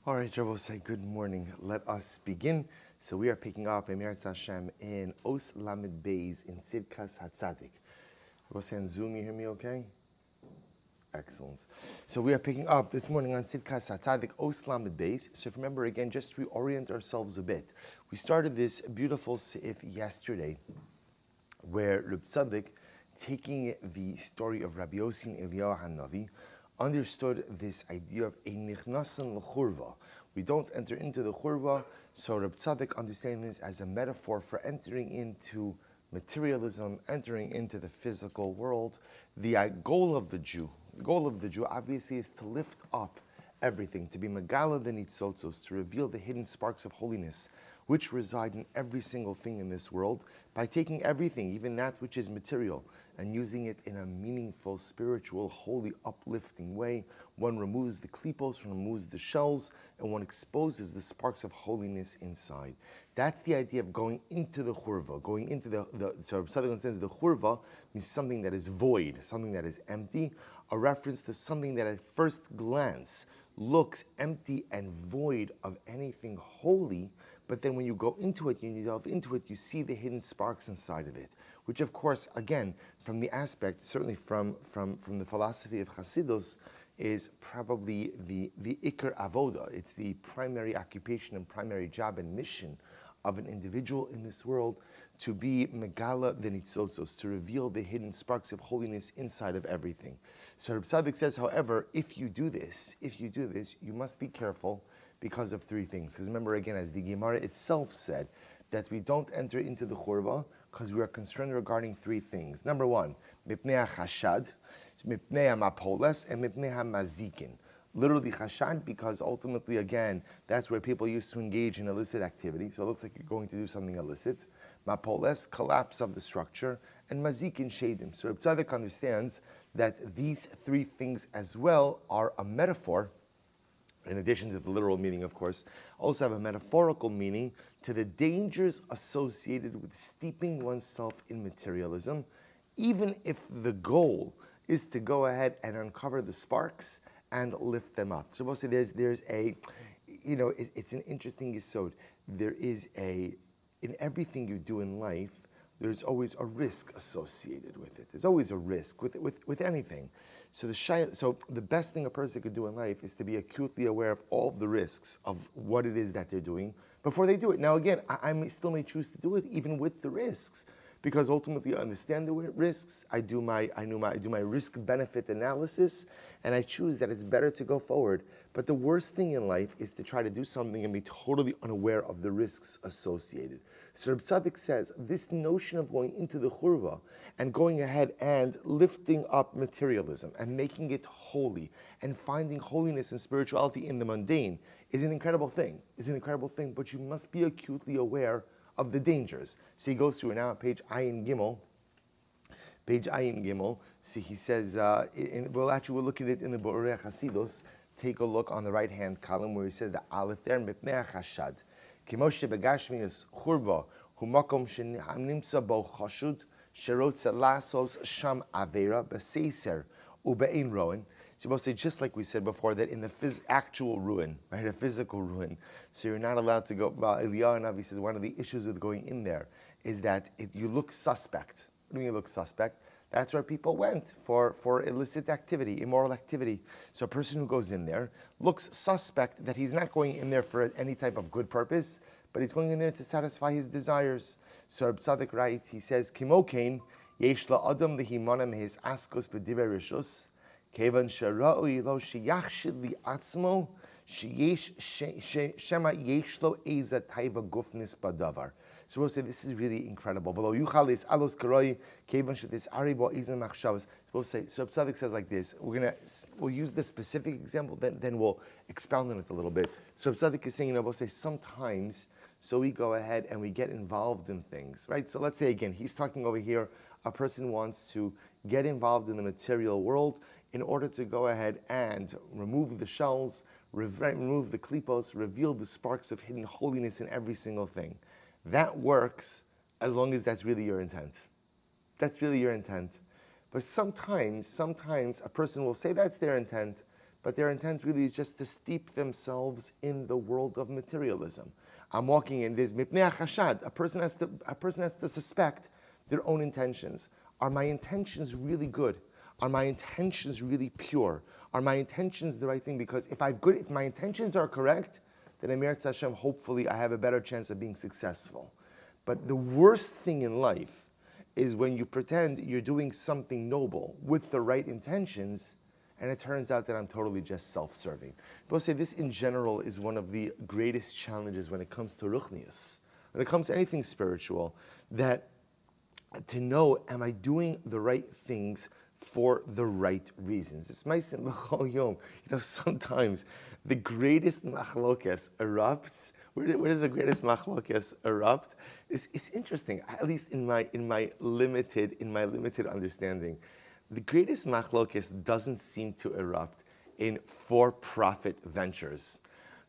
All right, Rabbi, say good morning. Let us begin. So we are picking up Emir Hashem in Os Lamed Beis in Tzidkas Hatzaddik. Rabbi, say on Zoom, you hear me okay? Excellent. So we are picking up this morning on Tzidkas Hatzaddik Os Lamed Beis. So if you remember again, just to reorient ourselves a bit, we started this beautiful Seif yesterday, where Reb Tzaddik, taking the story of Rabbi Yossi and Eliyahu Hanavi, understood this idea of a nichnasan l'churva. We don't enter into the churva, so Reb Tzaddik understands this as a metaphor for entering into materialism, entering into the physical world. The goal of the Jew obviously is to lift up everything, to be megala the nitzotzos, to reveal the hidden sparks of holiness which reside in every single thing in this world, by taking everything, even that which is material, and using it in a meaningful, spiritual, holy, uplifting way. One removes the klipos, one removes the shells, and one exposes the sparks of holiness inside. That's the idea of going into the churva, going into so Tzaddik says the churva means something that is void, something that is empty, a reference to something that at first glance looks empty and void of anything holy, but then when you go into it, you delve into it, you see the hidden sparks inside of it, which of course, again, from the aspect, certainly from the philosophy of Hasidus, is probably the Iker Avoda. It's the primary occupation and primary job and mission of an individual in this world, to be megala the nitzotzos, to reveal the hidden sparks of holiness inside of everything. So Reb Tzaddik says, however, if you do this, you must be careful because of three things. Because remember again, as the Gemara itself said, that we don't enter into the churva because we are concerned regarding three things. Number one, mipnei hachashad, mipnei hamapoles, and mipnei hamazikin. Literally chashad, because ultimately, again, that's where people used to engage in illicit activity. So it looks like you're going to do something illicit. Mapoles, collapse of the structure, and mazikin shadim. So Reb Tzaddik understands that these three things as well are a metaphor, in addition to the literal meaning, of course, also have a metaphorical meaning to the dangers associated with steeping oneself in materialism, even if the goal is to go ahead and uncover the sparks and lift them up. So we'll say there's a, it's an interesting yesod. There is in everything you do in life, there's always a risk associated with it. There's always a risk with anything. So the best thing a person could do in life is to be acutely aware of all of the risks of what it is that they're doing before they do it. Now again, I still may choose to do it even with the risks, because ultimately I understand the risks. I do my risk-benefit analysis, and I choose that it's better to go forward. But the worst thing in life is to try to do something and be totally unaware of the risks associated. So Reb Tzaddik says this notion of going into the churva and going ahead and lifting up materialism and making it holy and finding holiness and spirituality in the mundane is an incredible thing. But you must be acutely aware of the dangers. So he goes through now on page Ayin Gimel. See, he says, we'll look at it in the Borei Chasidus. Take a look on the right-hand column where he says the Aleph there, Mipnei HaChashad. Kimoshe begashmius churva hu makom shenimtza bo chashud sherotza lasos sham avera b'seiser ubein roin. So we'll say, just like we said before, that in the actual ruin, right, a physical ruin, so you're not allowed to go. Well, Eliyahu Hanavi says one of the issues with going in there is that you look suspect. What do you mean you look suspect? That's where people went for illicit activity, immoral activity. So a person who goes in there looks suspect that he's not going in there for any type of good purpose, but he's going in there to satisfy his desires. So Reb Tzaddik writes, he says, Kimokain yesh la adam lehimana mehes askos b'divrei rishus, kevan shera'ui lo sheyachshid li atzmo shema yesh lo eza taiva gufnis badavar. So we'll say this is really incredible. We'll say, so Tzaddik says like this. We'll use the specific example, then we'll expound on it a little bit. So Tzaddik is saying, we'll say sometimes, so we go ahead and we get involved in things, right? So let's say again, he's talking over here, a person wants to get involved in the material world in order to go ahead and remove the shells, remove the klipos, reveal the sparks of hidden holiness in every single thing. That works as long as that's really your intent. That's really your intent. But sometimes a person will say that's their intent, but their intent really is just to steep themselves in the world of materialism. I'm walking in this mipnei chashad. A person has to suspect their own intentions. Are my intentions really good? Are my intentions really pure? Are my intentions the right thing? Because if my intentions are correct, then Emir Hashem, hopefully I have a better chance of being successful. But the worst thing in life is when you pretend you're doing something noble with the right intentions, and it turns out that I'm totally just self-serving. People say this in general is one of the greatest challenges when it comes to ruchnius, when it comes to anything spiritual, that to know, am I doing the right things for the right reasons? It's ma'asim l'chol yom. Sometimes the greatest machlokes erupts. Where does the greatest machlokes erupt? It's interesting, at least in my limited understanding. The greatest machlokes doesn't seem to erupt in for-profit ventures.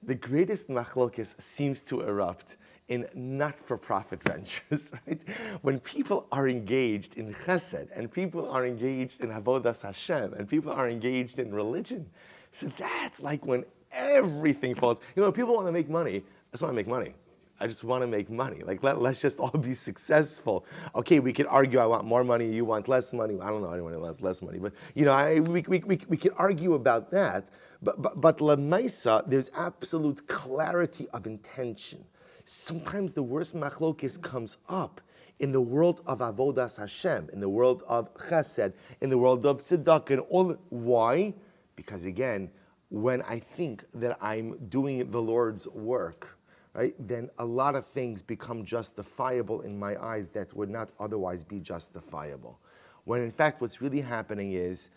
The greatest machlokes seems to erupt in not-for-profit ventures, right? When people are engaged in chesed, and people are engaged in avodas Hashem, and people are engaged in religion, so that's like when everything falls. People want to make money. I just want to make money. I just want to make money. Like, let's just all be successful. Okay, we could argue, I want more money, you want less money. I don't know, anyone wants less money. But, we could argue about that. But lemaisa, there's absolute clarity of intention. Sometimes the worst machlokes comes up in the world of avodas Hashem, in the world of chesed, in the world of tzedakah, and all. Why? Because again, when I think that I'm doing the Lord's work, right, then a lot of things become justifiable in my eyes that would not otherwise be justifiable. When in fact what's really happening is,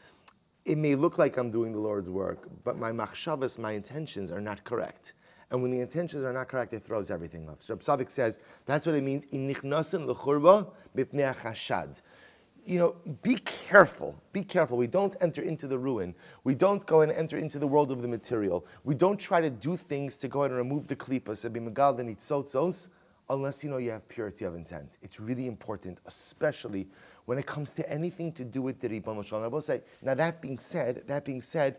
it may look like I'm doing the Lord's work, but my machshavas, my intentions are not correct. And when the intentions are not correct, it throws everything off. So Hatzaddik says, that's what it means, in nichnasen l'churba b'pnei chashad. Be careful. Be careful. We don't enter into the ruin. We don't go and enter into the world of the material. We don't try to do things to go ahead and remove the klipas and be megal the nitzotzos unless you have purity of intent. It's really important, especially when it comes to anything to do with the Ribbon Shalom. I will say, now that being said, there's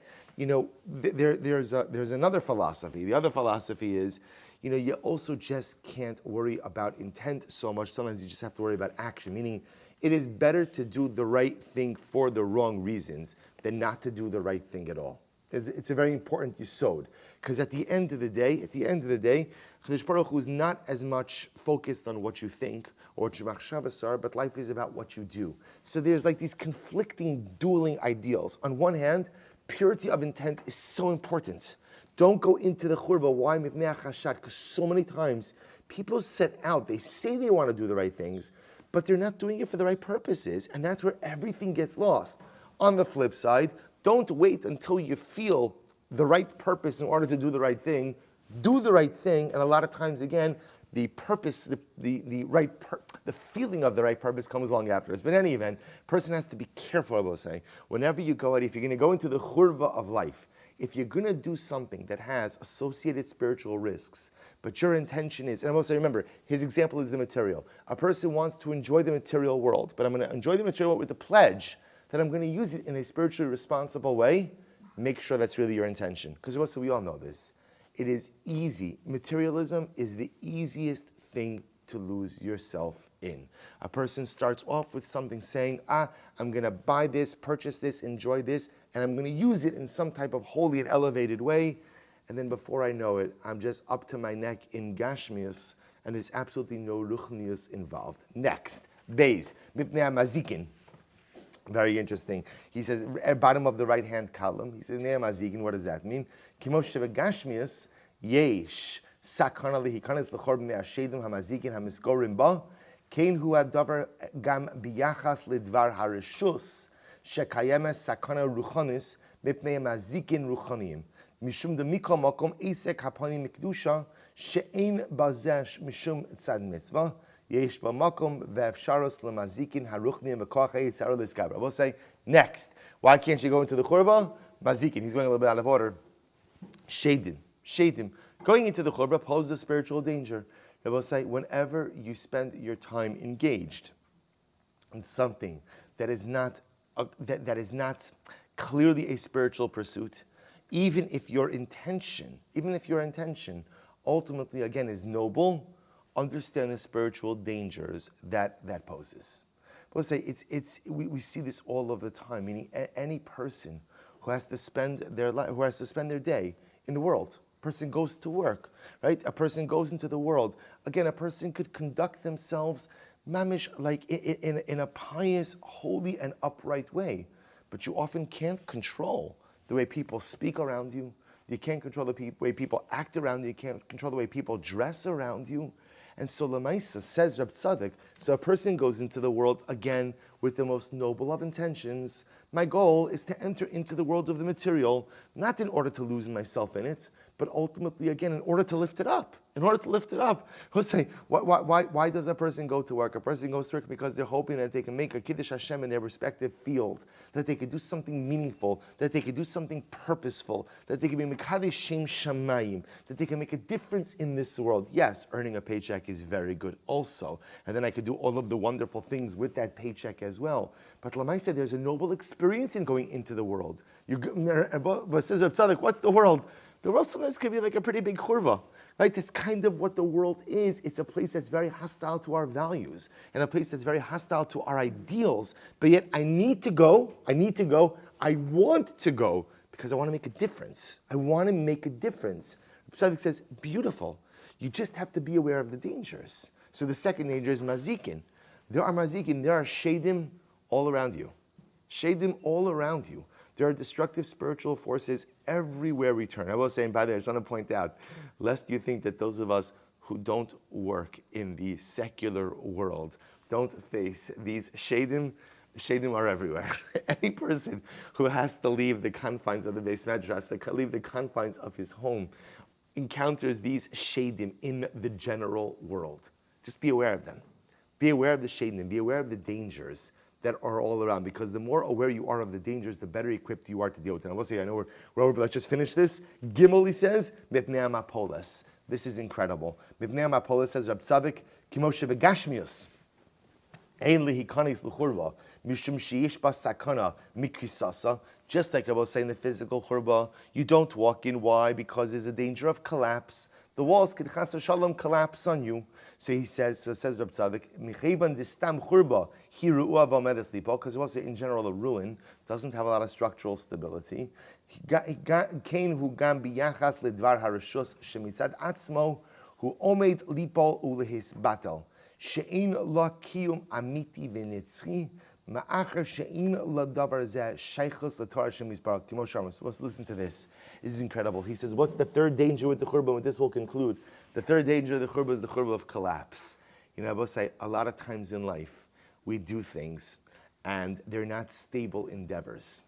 another philosophy. The other philosophy is, you also just can't worry about intent so much. Sometimes you just have to worry about action, meaning it is better to do the right thing for the wrong reasons than not to do the right thing at all. It's a very important yesod, because at the end of the day, Kadosh Baruch Hu is not as much focused on what you think or what your machshavas are, but life is about what you do. So there's like these conflicting, dueling ideals. On one hand, purity of intent is so important. Don't go into the churba. Why mipnei chashad? Because so many times people set out, they say they want to do the right things, but they're not doing it for the right purposes, and that's where everything gets lost. On the flip side, don't wait until you feel the right purpose in order to do the right thing. Do the right thing, and a lot of times, again, the purpose, the feeling of the right purpose comes along afterwards. But in any event, a person has to be careful about saying, whenever you go out, if you're going to go into the churva of life, if you're going to do something that has associated spiritual risks, but your intention is, and I'm also remember, his example is the material. A person wants to enjoy the material world, but I'm going to enjoy the material world with the pledge that I'm going to use it in a spiritually responsible way. Make sure that's really your intention. Because also we all know this. It is easy. Materialism is the easiest thing to lose yourself in. A person starts off with something saying, I'm going to buy this, purchase this, enjoy this, and I'm going to use it in some type of holy and elevated way. And then before I know it, I'm just up to my neck in gashmius, and there's absolutely no ruchnius involved. Next, Beis, mipnei mazikin. Very interesting. He says, at bottom of the right-hand column, he says, mipnei mazikin, what does that mean? Kimosh sheva gashmius, yesh, sakana lehikanes lechor b'nei hashedim hamazikin hamiskorim ba, kein hu hadavar gam biyachas lidvar harishus, shekayemes sakana ruchanis, mipnei mazikin ruchanim. Mishum de mikol makom esek hapani mikdusha she'ein bazesh mishum tzad mitzvah yesh b'makom ve'efsharos lemazikin haruchnim v'koach yitzar l'skabra. We'll say next. Why can't you go into the churva? Mazikin. He's going a little bit out of order. Shadim. Going into the churva poses a spiritual danger. We'll say whenever you spend your time engaged in something that is not clearly a spiritual pursuit, even if your intention ultimately again is noble, understand the spiritual dangers that poses. We'll say we see this all of the time, meaning any person who has to spend their life, who has to spend their day in the world. A person goes to work, right? A person goes into the world. Again, a person could conduct themselves mamish like in a pious, holy, and upright way. But you often can't control the way people speak around you. You can't control the way people act around you. You can't control the way people dress around you. And so Lamaisa says Reb Tzaddik, so a person goes into the world again with the most noble of intentions. My goal is to enter into the world of the material, not in order to lose myself in it, but ultimately, again, in order to lift it up. In order to lift it up. Who'll say, why does a person go to work? A person goes to work because they're hoping that they can make a Kiddush Hashem in their respective field, that they could do something meaningful, that they could do something purposeful, that they can be Mekadesh Shem Shamayim, that they can make a difference in this world. Yes, earning a paycheck is very good also, and then I could do all of the wonderful things with that paycheck as well. But Lamai said there's a noble experience in going into the world. But says Reb Tzaddik, what's the world? The world sometimes can be like a pretty big churva, right? That's kind of what the world is. It's a place that's very hostile to our values and a place that's very hostile to our ideals. But yet I want to go because I want to make a difference. I want to make a difference. Tzaddik says, beautiful. You just have to be aware of the dangers. So the second danger is mazikin. There are mazikin, there are shadim all around you. Shadim all around you. There are destructive spiritual forces everywhere we turn. I will say, and by the way, I just want to point out, lest you think that those of us who don't work in the secular world don't face these shadim. Shadim are everywhere. Any person who has to leave the confines of the Beis Medrash, to leave the confines of his home, encounters these shadim in the general world. Just be aware of them. Be aware of the shadim. Be aware of the dangers that are all around, because the more aware you are of the dangers, the better equipped you are to deal with it. And I will say, I know we're over, but let's just finish this. Gimel, he says, Mipnei Amapolas. This is incredible. Mipnei Amapolas says, Reb Tzaddik, Kimoshe Begashmius. Ein lihikanis l'churba, mishum sheyish ba sakana mikrisasa. Just like I was saying, the physical churba, you don't walk in. Why? Because there's a danger of collapse. The walls could chas v'shalom collapse on you. So he says, says Reb Tzaddik, Michevan distam churba hiru avamedes lipo, because he wants to say in general a ruin doesn't have a lot of structural stability. Kain hu gam biyachas ledvar harishus shemitzad atzmo hu omed lipo ulehis batel she'in la kiyum amiti v'nitzchi ma'acher she'in la davar zeh sheichus l'torah Hashem yisbarach kimo sharmas. Let's listen to this. This is incredible. He says, what's the third danger with the churban? With this we'll conclude. The third danger of the churba is the churba of collapse. You know, I will say, a lot of times in life, we do things, and they're not stable endeavors.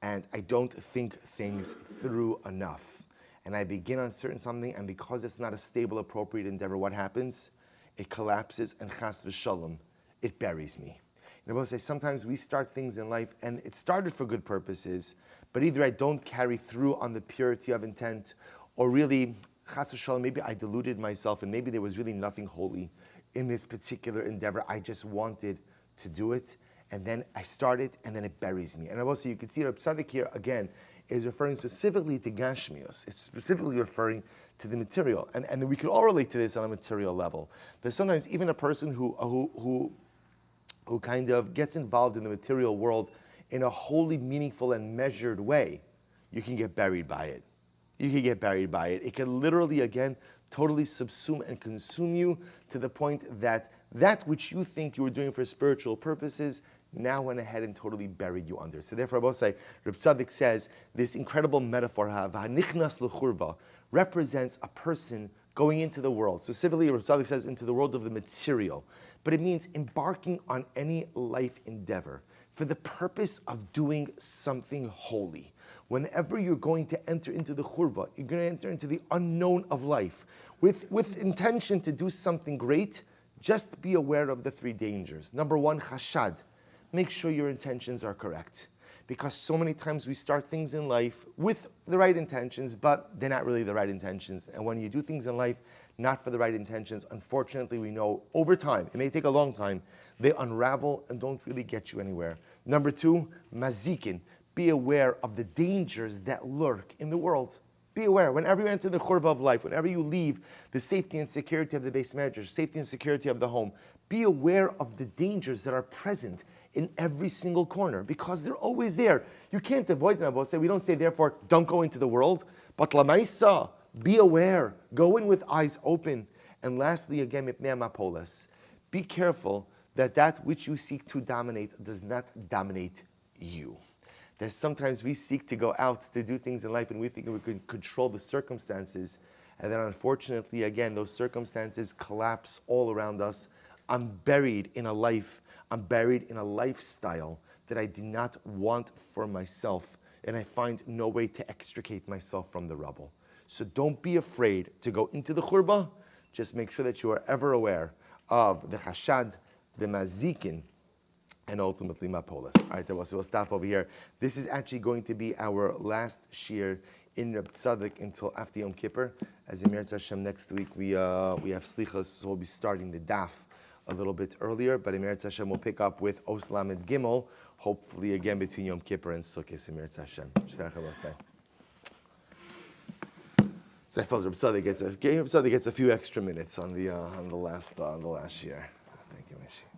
And I don't think things through enough. And I begin on something, and because it's not a stable, appropriate endeavor, what happens? It collapses, and chas v'shalom, it buries me. And I will say, sometimes we start things in life, and it started for good purposes, but either I don't carry through on the purity of intent, or really, chas v'shalom, maybe I deluded myself, and maybe there was really nothing holy in this particular endeavor. I just wanted to do it, and then I started, and then it buries me. And also, you can see Reb Tzaddik here again is referring specifically to Gashmios. It's specifically referring to the material, and we can all relate to this on a material level. There's sometimes even a person who kind of gets involved in the material world in a wholly meaningful and measured way, you can get buried by it. You can get buried by it. It can literally, again, totally subsume and consume you to the point that that which you think you were doing for spiritual purposes now went ahead and totally buried you under. So therefore, I will say, Reb Tzaddik says, this incredible metaphor, v'hanichnas l'churva, represents a person going into the world. Specifically, Reb Tzaddik says, into the world of the material. But it means embarking on any life endeavor for the purpose of doing something holy. Whenever you're going to enter into the churva, you're going to enter into the unknown of life with intention to do something great. Just be aware of the three dangers. Number one, chashad. Make sure your intentions are correct. Because so many times we start things in life with the right intentions, but they're not really the right intentions. And when you do things in life not for the right intentions, unfortunately we know over time, it may take a long time, they unravel and don't really get you anywhere. Number two, mazikin. be aware of the dangers that lurk in the world. Be aware, whenever you enter the churva of life, whenever you leave the safety and security of the base measure, safety and security of the home, be aware of the dangers that are present in every single corner, because they're always there. You can't avoid them. We don't say, therefore, don't go into the world, but lamaisa, be aware, go in with eyes open. And lastly, again, mipnei mapolas, be careful that that which you seek to dominate does not dominate you. That sometimes we seek to go out to do things in life and we think we can control the circumstances, and then unfortunately, again, those circumstances collapse all around us. I'm buried in a life, I'm buried in a lifestyle that I do not want for myself, and I find no way to extricate myself from the rubble. So don't be afraid to go into the churba. Just make sure that you are ever aware of the chashad, the mazikin, and ultimately mapolas. All right, so we'll stop over here. This is actually going to be our last shir in Reb Tzaddik until after Yom Kippur. As Emir Hashem, next week we have slichas, so we'll be starting the daf a little bit earlier, but Emir Hashem will pick up with Os Lamed Gimel, hopefully again between Yom Kippur and Sukkot. Emir Hashem. So I felt Reb Tzaddik gets a few extra minutes on the last year. Thank you, Mishi.